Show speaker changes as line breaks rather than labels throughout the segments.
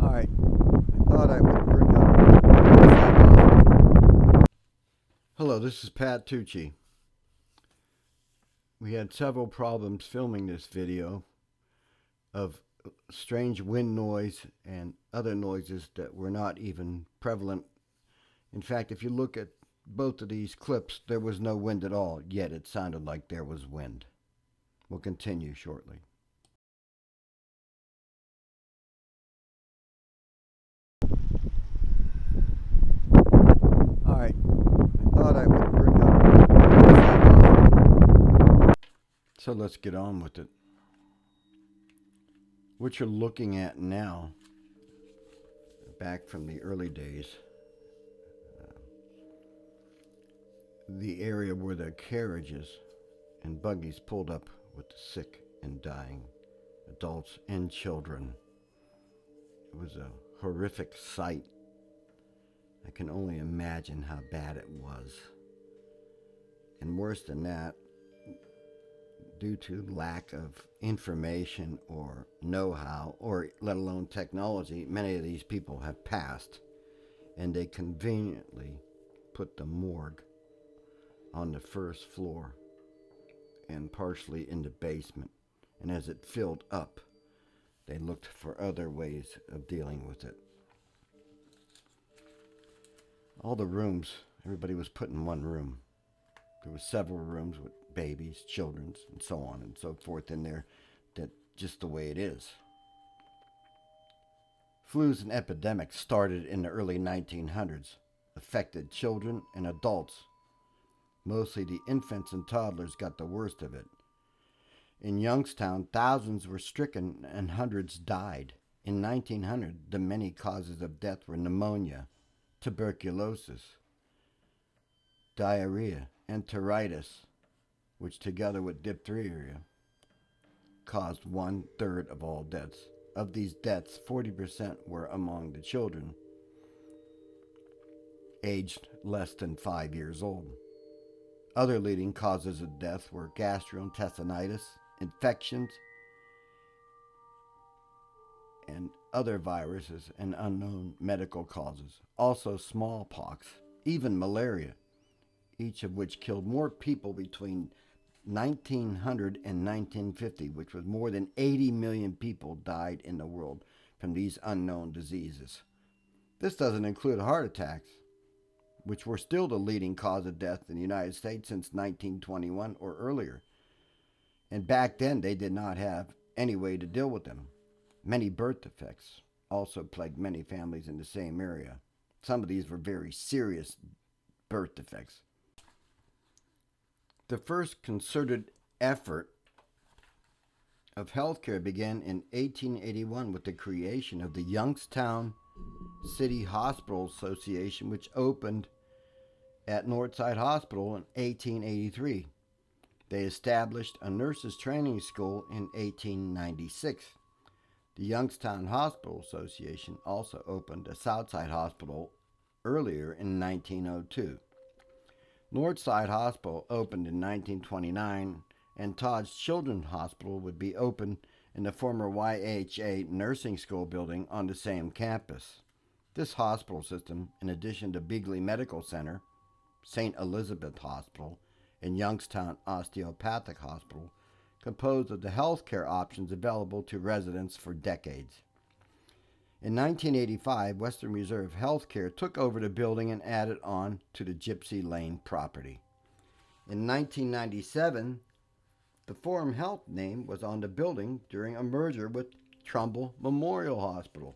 Alright, I thought I would bring up. Hello, this is Pat Tucci. We had several problems filming this video of strange wind noise and other noises that were not even prevalent. In fact, if you look at both of these clips, there was no wind at all, yet it sounded like there was wind. We'll continue shortly. Alright, I thought I would bring up. So let's get on with it. What you're looking at now, back from the early days, the area where the carriages and buggies pulled up with the sick and dying adults and children. It was a horrific sight. I can only imagine how bad it was. And worse than that, due to lack of information or know-how, or let alone technology, many of these people have passed, and they conveniently put the morgue on the first floor and partially in the basement. And as it filled up, they looked for other ways of dealing with it. All the rooms, everybody was put in one room. There were several rooms with babies, children, and so on and so forth in there. That just the way it is. Flus and epidemics started in the early 1900s, affected children and adults. Mostly the infants and toddlers got the worst of it. In Youngstown, thousands were stricken and hundreds died. In 1900, the many causes of death were pneumonia, tuberculosis, diarrhea, enteritis, which together with diphtheria caused 1/3 of all deaths. Of these deaths, 40% were among the children aged less than 5 years old. Other leading causes of death were gastrointestinalitis, infections, and other viruses and unknown medical causes. Also smallpox, even malaria, each of which killed more people between 1900 and 1950, which was more than 80 million people died in the world from these unknown diseases. This doesn't include heart attacks, which were still the leading cause of death in the United States since 1921 or earlier. And back then, they did not have any way to deal with them. Many birth defects also plagued many families in the same area. Some of these were very serious birth defects. The first concerted effort of healthcare began in 1881 with the creation of the Youngstown City Hospital Association, which opened at Northside Hospital in 1883. They established a nurses' training school in 1896. The Youngstown Hospital Association also opened a Southside Hospital earlier in 1902. Northside Hospital opened in 1929, and Todd's Children's Hospital would be opened in the former YHA nursing school building on the same campus. This hospital system, in addition to Beagley Medical Center, St. Elizabeth Hospital, and Youngstown Osteopathic Hospital, composed of the healthcare options available to residents for decades. In 1985, Western Reserve Healthcare took over the building and added on to the Gypsy Lane property. In 1997, the Forum Health name was on the building during a merger with Trumbull Memorial Hospital.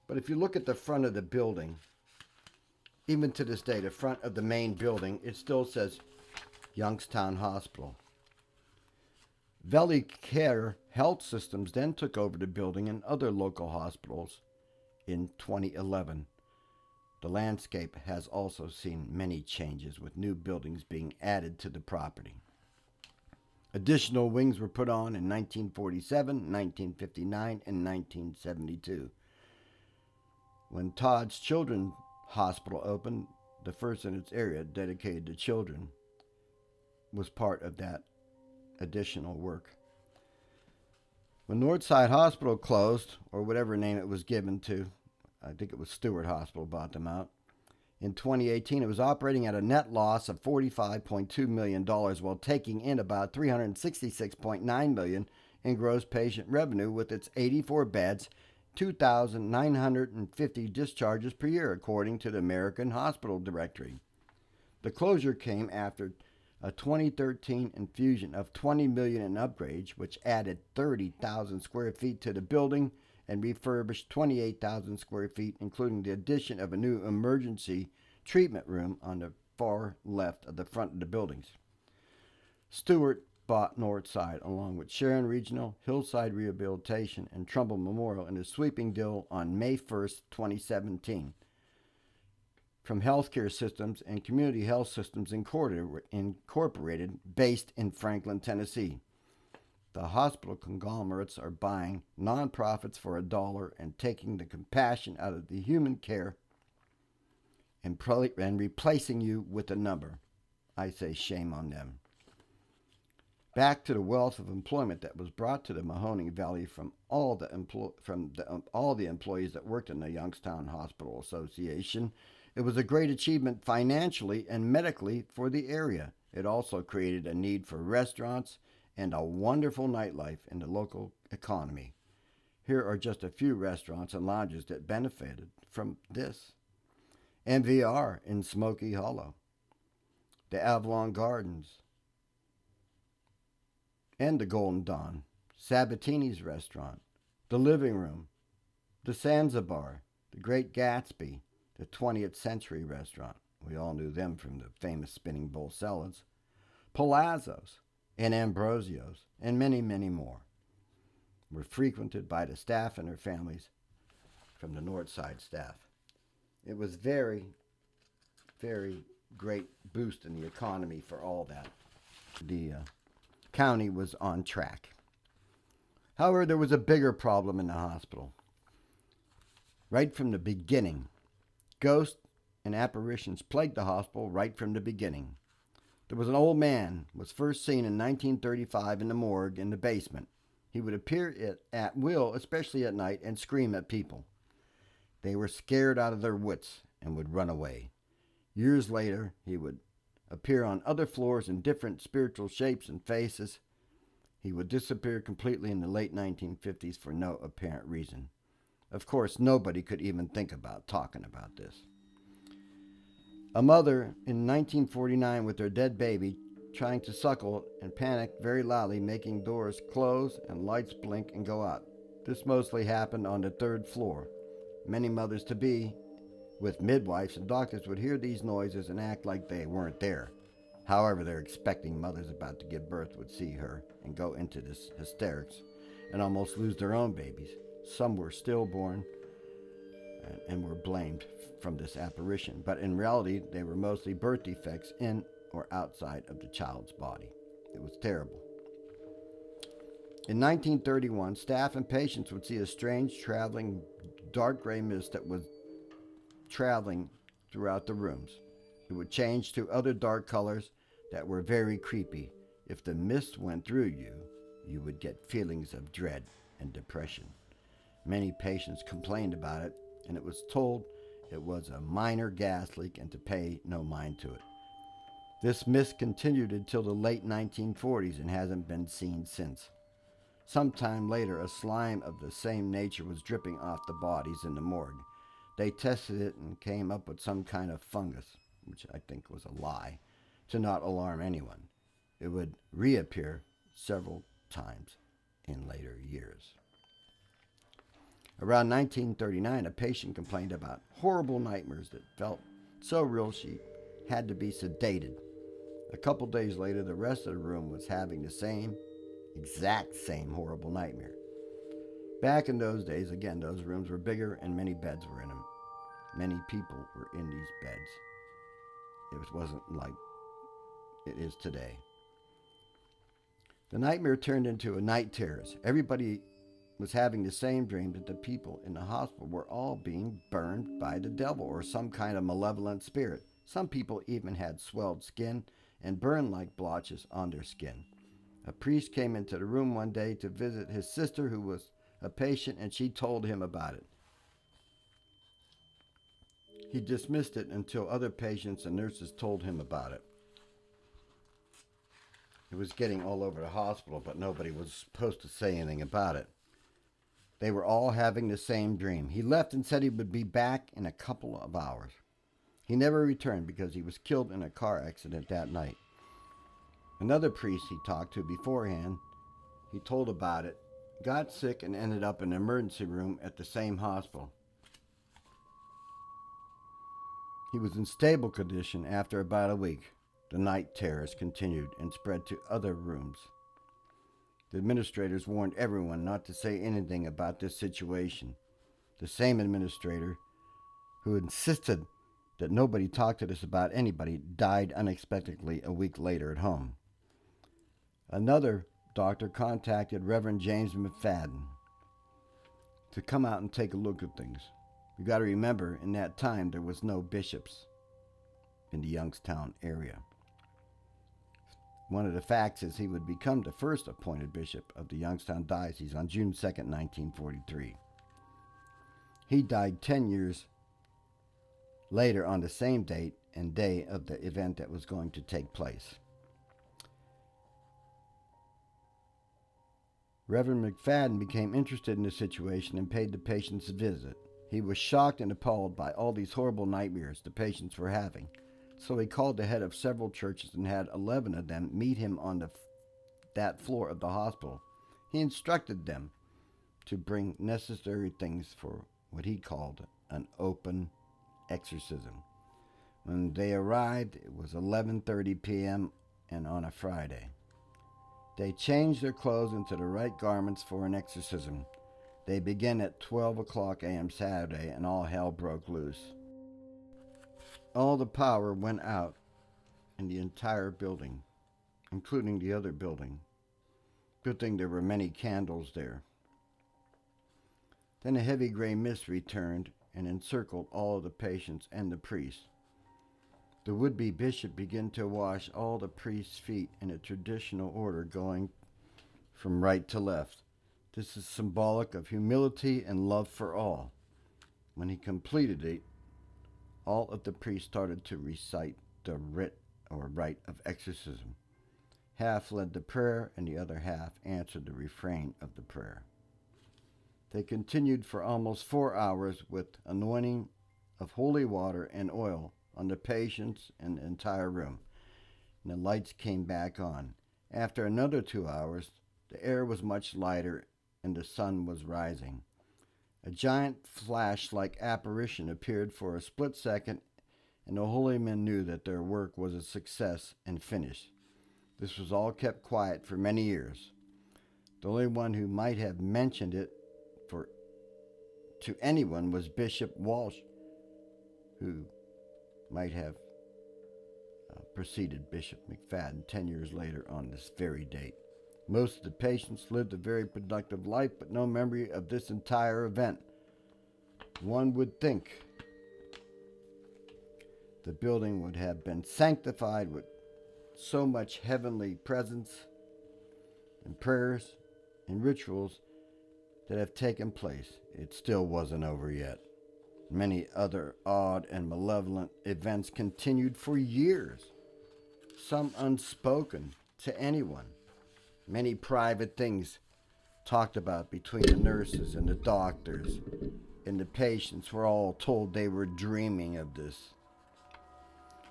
But if you look at the front of the building, even to this day, the front of the main building, it still says Youngstown Hospital. Valley Care Health Systems then took over the building and other local hospitals in 2011. The landscape has also seen many changes, with new buildings being added to the property. Additional wings were put on in 1947, 1959, and 1972. When Todd's Children's Hospital opened, the first in its area dedicated to children, was part of that additional work. When Northside Hospital closed, or whatever name it was given to, I think it was Stewart Hospital bought them out. In 2018, it was operating at a net loss of $45.2 million while taking in about $366.9 million in gross patient revenue with its 84 beds, 2,950 discharges per year, according to the American Hospital Directory. The closure came after a 2013 infusion of $20 million in upgrades, which added 30,000 square feet to the building and refurbished 28,000 square feet, including the addition of a new emergency treatment room on the far left of the front of the buildings. Stewart bought Northside along with Sharon Regional, Hillside Rehabilitation, and Trumbull Memorial in a sweeping deal on May 1st, 2017. From Healthcare Systems and Community Health Systems Incorporated, based in Franklin, Tennessee. The hospital conglomerates are buying nonprofits for $1 and taking the compassion out of the human care and replacing you with a number. I say shame on them. Back to the wealth of employment that was brought to the Mahoning Valley from all the employees that worked in the Youngstown Hospital Association. It was a great achievement financially and medically for the area. It also created a need for restaurants and a wonderful nightlife in the local economy. Here are just a few restaurants and lounges that benefited from this. MVR in Smoky Hollow, the Avalon Gardens, and the Golden Dawn, Sabatini's Restaurant, the Living Room, the Zanzibar, the Great Gatsby, the 20th Century Restaurant. We all knew them from the famous spinning bowl salads. Palazzo's and Ambrosio's, and many, many more, were frequented by the staff and their families from the Northside staff. It was very, very great boost in the economy for all that. The county was on track. However, there was a bigger problem in the hospital. Right from the beginning, ghosts and apparitions plagued the hospital right from the beginning. There was an old man, was first seen in 1935 in the morgue in the basement. He would appear at will, especially at night, and scream at people. They were scared out of their wits and would run away. Years later, he would appear on other floors in different spiritual shapes and faces. He would disappear completely in the late 1950s for no apparent reason. Of course, nobody could even think about talking about this. A mother in 1949 with her dead baby trying to suckle and panicked very loudly, making doors close and lights blink and go out. This mostly happened on the 3rd floor. Many mothers-to-be with midwives and doctors would hear these noises and act like they weren't there. However, their expecting mothers about to give birth would see her and go into this hysterics and almost lose their own babies. Some were stillborn and were blamed from this apparition, but in reality, they were mostly birth defects in or outside of the child's body. It was terrible. In 1931, staff and patients would see a strange traveling dark gray mist that was traveling throughout the rooms. It would change to other dark colors that were very creepy. If the mist went through you, you would get feelings of dread and depression. Many patients complained about it, and it was told it was a minor gas leak and to pay no mind to it. This mist continued until the late 1940s and hasn't been seen since. Sometime later, a slime of the same nature was dripping off the bodies in the morgue. They tested it and came up with some kind of fungus, which I think was a lie, to not alarm anyone. It would reappear several times in later years. Around 1939, a patient complained about horrible nightmares that felt so real she had to be sedated. A couple days later, the rest of the room was having the exact same horrible nightmare. Back in those days, again, those rooms were bigger and many beds were in them. Many people were in these beds. It wasn't like it is today. The nightmare turned into a night terrors. Everybody was having the same dream that the people in the hospital were all being burned by the devil or some kind of malevolent spirit. Some people even had swelled skin and burn-like blotches on their skin. A priest came into the room one day to visit his sister, who was a patient, and she told him about it. He dismissed it until other patients and nurses told him about it. It was getting all over the hospital, but nobody was supposed to say anything about it. They were all having the same dream. He left and said he would be back in a couple of hours. He never returned because he was killed in a car accident that night. Another priest he talked to beforehand, he told about it, got sick and ended up in an emergency room at the same hospital. He was in stable condition after about a week. The night terrors continued and spread to other rooms. The administrators warned everyone not to say anything about this situation. The same administrator who insisted that nobody talk to us about anybody died unexpectedly a week later at home. Another doctor contacted Reverend James McFadden to come out and take a look at things. You got to remember, in that time, there was no bishops in the Youngstown area. One of the facts is he would become the first appointed bishop of the Youngstown Diocese on June 2nd, 1943. He died 10 years later on the same date and day of the event that was going to take place. Reverend McFadden became interested in the situation and paid the patients a visit. He was shocked and appalled by all these horrible nightmares the patients were having. So he called the head of several churches and had 11 of them meet him on that floor of the hospital. He instructed them to bring necessary things for what he called an open exorcism. When they arrived, it was 11:30 p.m. and on a Friday. They changed their clothes into the right garments for an exorcism. They began at 12 o'clock a.m. Saturday, and all hell broke loose. All the power went out in the entire building, including the other building. Good thing there were many candles there. Then a heavy gray mist returned and encircled all of the patients and the priests. The would-be bishop began to wash all the priests' feet in a traditional order, going from right to left. This is symbolic of humility and love for all. When he completed it, all of the priests started to recite the rite of exorcism. Half led the prayer, and the other half answered the refrain of the prayer. They continued for almost 4 hours with anointing of holy water and oil on the patients and the entire room. And the lights came back on. After another 2 hours, the air was much lighter and the sun was rising. A giant flash-like apparition appeared for a split second, and the holy men knew that their work was a success and finished. This was all kept quiet for many years. The only one who might have mentioned it to anyone was Bishop Walsh, who might have preceded Bishop McFadden 10 years later on this very date. Most of the patients lived a very productive life, but no memory of this entire event. One would think the building would have been sanctified with so much heavenly presence and prayers and rituals that have taken place. It still wasn't over yet. Many other odd and malevolent events continued for years, some unspoken to anyone. Many private things talked about between the nurses and the doctors and the patients were all told they were dreaming of this.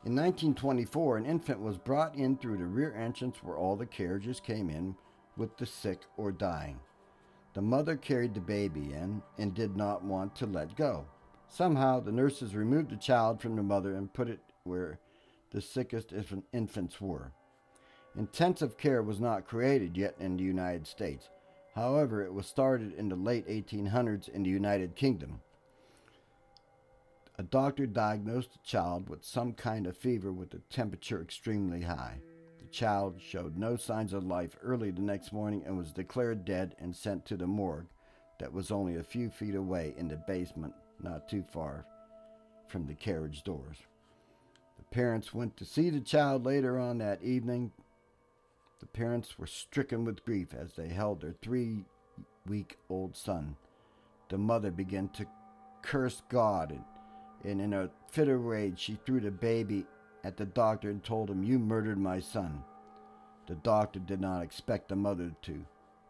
In 1924, an infant was brought in through the rear entrance where all the carriages came in with the sick or dying. The mother carried the baby in and did not want to let go. Somehow, the nurses removed the child from the mother and put it where the sickest infants were. Intensive care was not created yet in the United States. However, it was started in the late 1800s in the United Kingdom. A doctor diagnosed the child with some kind of fever with the temperature extremely high. The child showed no signs of life early the next morning and was declared dead and sent to the morgue that was only a few feet away in the basement, not too far from the carriage doors. The parents went to see the child later on that evening, The parents were stricken with grief as they held their 3-week-old son. The mother began to curse God, and in a fit of rage, she threw the baby at the doctor and told him, "You murdered my son." The doctor did not expect the mother to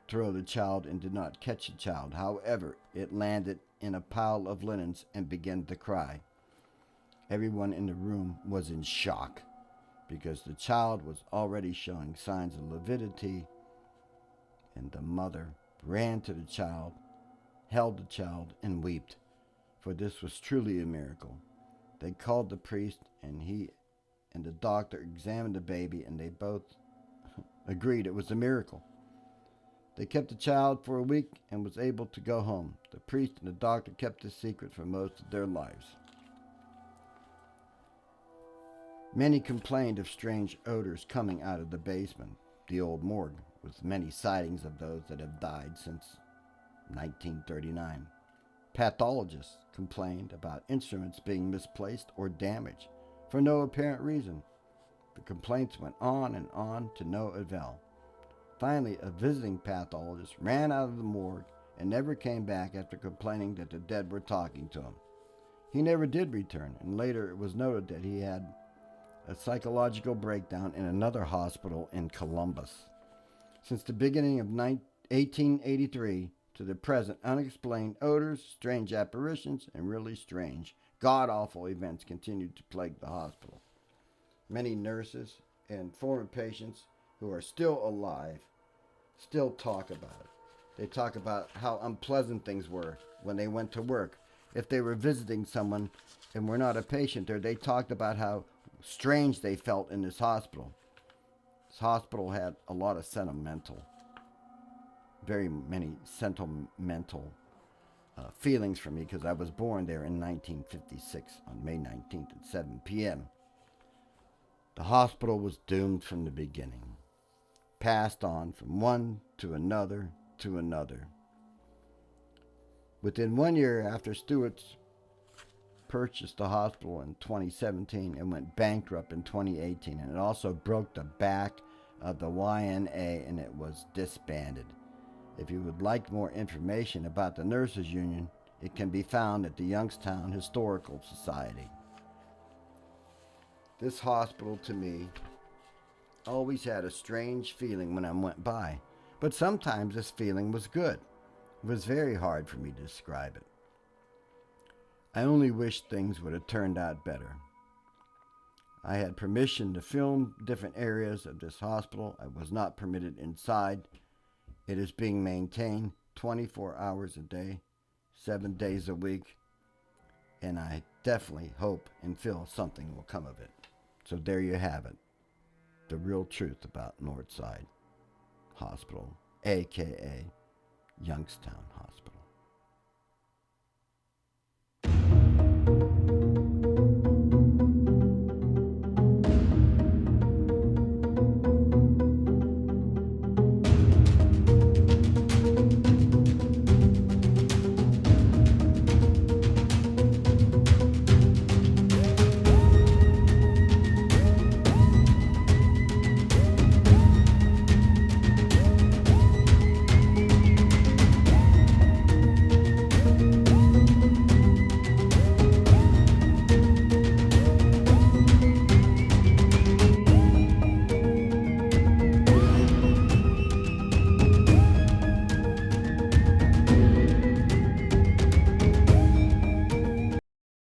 throw the child and did not catch the child. However, it landed in a pile of linens and began to cry. Everyone in the room was in shock because the child was already showing signs of lividity, and the mother ran to the child, held the child, and wept, for this was truly a miracle. They called the priest, and he and the doctor examined the baby, and they both agreed it was a miracle. They kept the child for a week and was able to go home. The priest and the doctor kept the secret for most of their lives. Many complained of strange odors coming out of the basement, the old morgue, with many sightings of those that have died since 1939. Pathologists complained about instruments being misplaced or damaged for no apparent reason. The complaints went on and on to no avail. Finally, a visiting pathologist ran out of the morgue and never came back after complaining that the dead were talking to him. He never did return, and later it was noted that he had a psychological breakdown in another hospital in Columbus. Since the beginning of 1883 to the present, unexplained odors, strange apparitions, and really strange, god-awful events continued to plague the hospital. Many nurses and former patients who are still alive still talk about it. They talk about how unpleasant things were when they went to work. If they were visiting someone and were not a patient there, they talked about how strange they felt in this hospital. This hospital had a lot of very many sentimental feelings for me because I was born there in 1956 on May 19th at 7 p.m. The hospital was doomed from the beginning, passed on from one to another to another. Within 1 year after Stewart's purchased the hospital in 2017 and went bankrupt in 2018, and it also broke the back of the YNA and it was disbanded. If you would like more information about the Nurses Union, it can be found at the Youngstown Historical Society. This hospital, to me, always had a strange feeling when I went by, but sometimes this feeling was good. It was very hard for me to describe it. I only wish things would have turned out better. I had permission to film different areas of this hospital. I was not permitted inside. It is being maintained 24 hours a day, 7 days a week, and I definitely hope and feel something will come of it. So there you have it, the real truth about Northside Hospital, aka Youngstown Hospital.